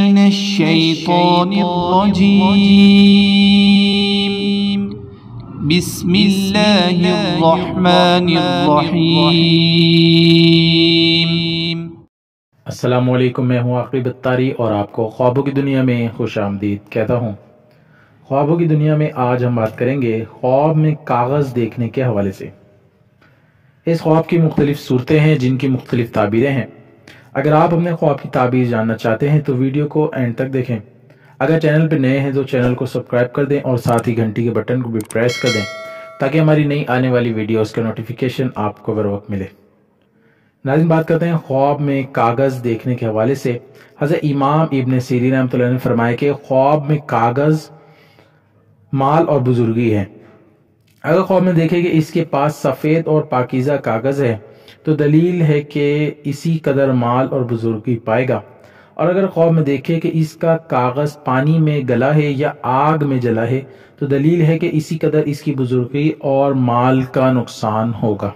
من الشيطان الرجيم بسم الله الرحمن الرحيم۔ السلام علیکم، میں ہوں عاقب اتاری اور آپ کو خوابوں کی دنیا میں خوش آمدید کہتا ہوں۔ خوابوں کی دنیا میں آج ہم بات کریں گے خواب میں کاغذ دیکھنے کے حوالے سے۔ اس خواب کی مختلف صورتیں ہیں جن کی مختلف تعبیریں ہیں۔ اگر آپ اپنے خواب کی تعبیر جاننا چاہتے ہیں تو ویڈیو کو اینڈ تک دیکھیں۔ اگر چینل پہ نئے ہیں تو چینل کو سبسکرائب کر دیں اور ساتھ ہی گھنٹی کے بٹن کو بھی پریس کر دیں تاکہ ہماری نئی آنے والی ویڈیوز کا نوٹیفیکیشن آپ کو بر وقت ملے۔ ناظرین، بات کرتے ہیں خواب میں کاغذ دیکھنے کے حوالے سے۔ حضرت امام ابن سیرین رحمۃ اللہ نے فرمایا کہ خواب میں کاغذ مال اور بزرگی ہے۔ اگر خواب میں دیکھے کہ اس کے پاس سفید اور پاکیزہ کاغذ ہے تو دلیل ہے کہ اسی قدر مال اور بزرگی پائے گا، اور اگر خواب میں دیکھے کہ اس کا کاغذ پانی میں گلا ہے یا آگ میں جلا ہے تو دلیل ہے کہ اسی قدر اس کی بزرگی اور مال کا نقصان ہوگا۔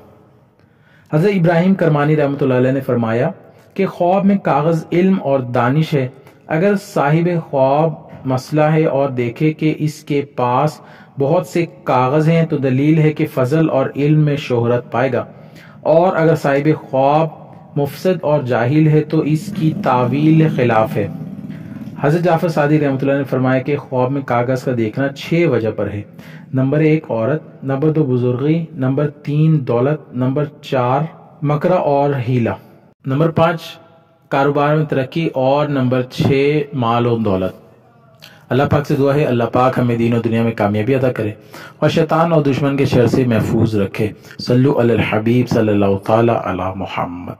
حضرت ابراہیم کرمانی رحمۃ اللہ علیہ نے فرمایا کہ خواب میں کاغذ علم اور دانش ہے۔ اگر صاحب خواب مسئلہ ہے اور دیکھے کہ اس کے پاس بہت سے کاغذ ہیں تو دلیل ہے کہ فضل اور علم میں شہرت پائے گا، اور اگر صاحب خواب مفسد اور جاہل ہے تو اس کی تعویل خلاف ہے۔ حضرت جعفر صادق رحمۃ اللہ نے فرمایا کہ خواب میں کاغذ کا دیکھنا 6 وجہ پر ہے۔ نمبر 1 عورت، نمبر 2 بزرگی، نمبر 3 دولت، نمبر 4 مکرہ اور ہیلا، نمبر 5 کاروبار میں ترقی، اور نمبر 6 مال و دولت۔ اللہ پاک سے دعا ہے اللہ پاک ہمیں دین و دنیا میں کامیابی عطا کرے اور شیطان اور دشمن کے شر سے محفوظ رکھے۔ صلو علی الحبیب صلی اللہ تعالی علی محمد۔